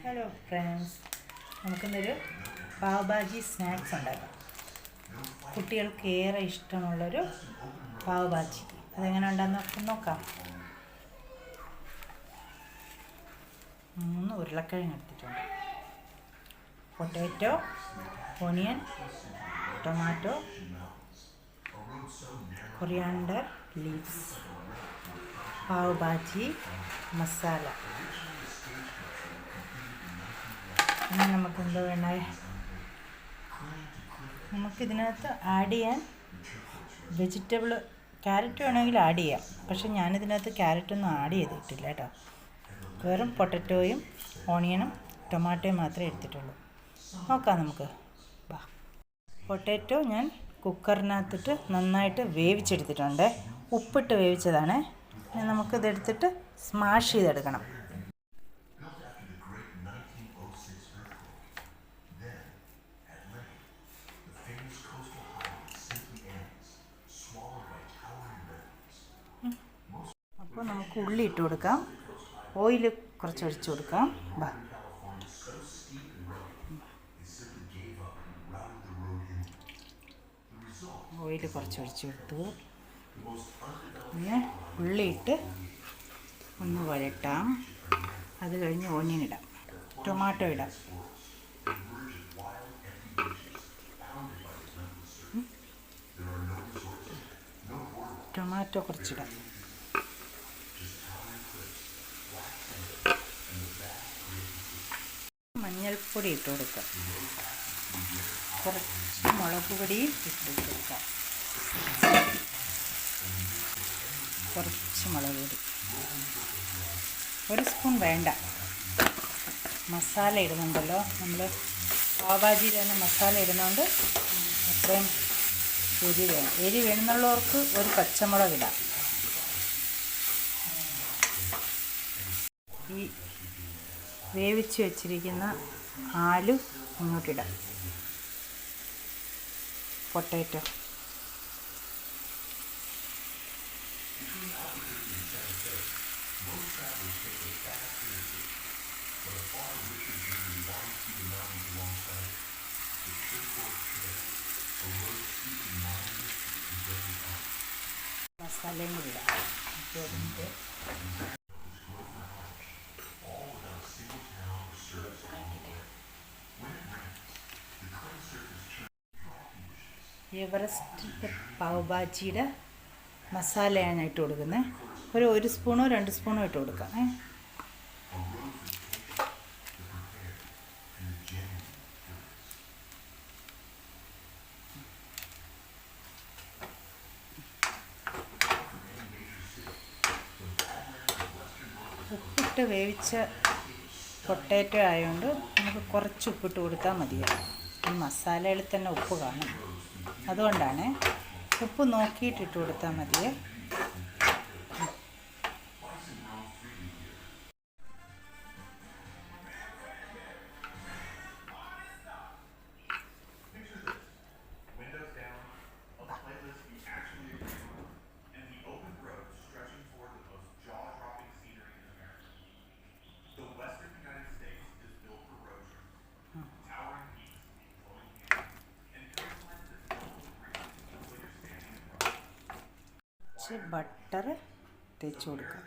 Hello friends, നമുക്കിന്നൊരു pav bhaji snacks ഉണ്ടാക്കാം. കുട്ടികൾക്ക് ഏറെ ഇഷ്ടമുള്ളൊരു പാവ് ഭാജി. അതെങ്ങനെ ഉണ്ടാകുന്ന നോക്കാം. 3 ഉരുളക്കിഴങ്ങ് എടുത്തിട്ടുണ്ട്. Potato, onion, tomato, coriander leaves, pav bhaji masala. ഇനി നമുക്കെന്തോ വേണേ, നമുക്കിതിനകത്ത് ആഡ് ചെയ്യാൻ വെജിറ്റബിൾ ക്യാരറ്റ് വേണമെങ്കിൽ ആഡ് ചെയ്യാം. പക്ഷെ ഞാനിതിനകത്ത് ക്യാരറ്റൊന്നും ആഡ് ചെയ്തിട്ടില്ല കേട്ടോ. വെറും പൊട്ടറ്റോയും ഓണിയനും ടൊമാറ്റോയും മാത്രമേ എടുത്തിട്ടുള്ളൂ. നോക്കാം നമുക്ക്. പൊട്ടാറ്റോ ഞാൻ കുക്കറിനകത്തിട്ട് നന്നായിട്ട് വേവിച്ചെടുത്തിട്ടുണ്ട്. ഉപ്പിട്ട് വേവിച്ചതാണ്. ഇനി നമുക്കിതെടുത്തിട്ട് സ്മാഷ് ചെയ്തെടുക്കണം. അപ്പോൾ നമുക്ക് ഉള്ളി ഇട്ട് കൊടുക്കാം. ഓയിൽ കുറച്ച് ഒഴിച്ച് കൊടുക്കാം. ഓയിൽ കുറച്ച് ഒഴിച്ച് കൊടുത്തു. പിന്നെ ഉള്ളി ഇട്ട് ഒന്ന് വഴട്ടാം. അത് കഴിഞ്ഞ് ഓണിയൻ ഇടാം, ടൊമാറ്റോ ഇടാം. ടൊമാറ്റോ കുറച്ചിടാം. മഞ്ഞൾപ്പൊടി ഇട്ട് കൊടുക്കാം. കുറച്ച് മുളക് പൊടിയും ഇട്ട് കൊടുക്കാം. കുറച്ച് മുളക് പൊടി, 1 സ്പൂൺ വേണ്ട. മസാല ഇടുന്നുണ്ടല്ലോ നമ്മൾ, പാവ് ഭാജിയിൽ തന്നെ മസാല ഇടുന്നതുകൊണ്ട് അത്രയും എരി വേണമെന്നുള്ളവർക്ക് 1 പച്ചമുളക് ഇടാം. ഈ വേവിച്ച് വെച്ചിരിക്കുന്ന ആലു ഇങ്ങോട്ടിടാം. പൊട്ടാറ്റോ, മസാലയും കൂടി ഇടാം. എവറസ്റ്റ് പാവ് ഭാജിയുടെ മസാലയാണ് ഇട്ട് കൊടുക്കുന്നത്. 1 സ്പൂണോ 2 സ്പൂണോ ഇട്ട് കൊടുക്കാം. ഉപ്പിട്ട് വേവിച്ച പൊട്ടാറ്റോ ആയതുകൊണ്ട് നമുക്ക് കുറച്ച് ഉപ്പിട്ട് കൊടുത്താൽ മതിയാവും. ഈ മസാലയിൽ തന്നെ ഉപ്പ് കാണും, അതുകൊണ്ടാണ് ഉപ്പ് നോക്കിയിട്ടിട്ട് കൊടുത്താൽ മതിയേ. ബട്ടർ തേച്ച് കൊടുക്കാം.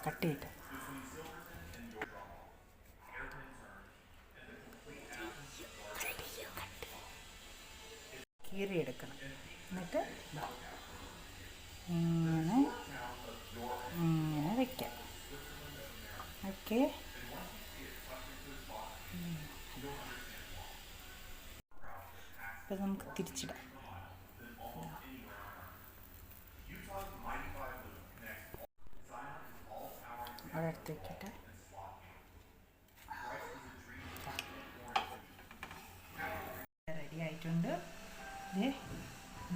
കട്ട് ചെയ്തിട്ട് കീറിയെടുക്കണം. എന്നിട്ട് ഇങ്ങനെ വയ്ക്കാം. ഓക്കെ, ഇപ്പം നമുക്ക് തിരിച്ചിടാം. അവിടെ എടുത്ത് വയ്ക്കട്ടെ. റെഡി ആയിട്ടുണ്ട്.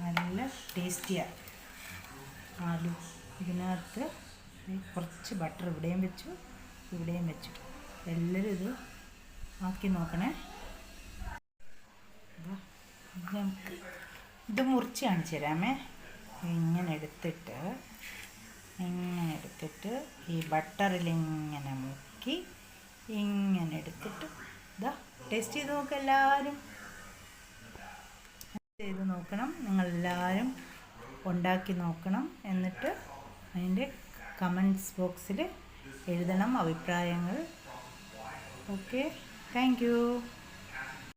നല്ല ടേസ്റ്റിയാണ് ആലു. ഇതിനകത്ത് കുറച്ച് ബട്ടർ ഇവിടെയും വെച്ചു, ഇവിടെയും വെച്ചു. എല്ലാവരും ഇത് ആക്കി നോക്കണേ. ഇത് മുറിച്ച് കാണിച്ചു തരാമേ. ഇങ്ങനെ എടുത്തിട്ട് ഈ ബട്ടറിലിങ്ങനെ മുക്കി ഇങ്ങനെ എടുത്തിട്ട് ഇതാ ടേസ്റ്റ് ചെയ്ത് നോക്കുക. എല്ലാവരും ചെയ്ത് നോക്കണം. നിങ്ങളെല്ലാവരും ഉണ്ടാക്കി നോക്കണം. എന്നിട്ട് അതിൻ്റെ കമൻറ്റ്സ് ബോക്സിൽ എഴുതണം അഭിപ്രായങ്ങൾ. Okay, thank you.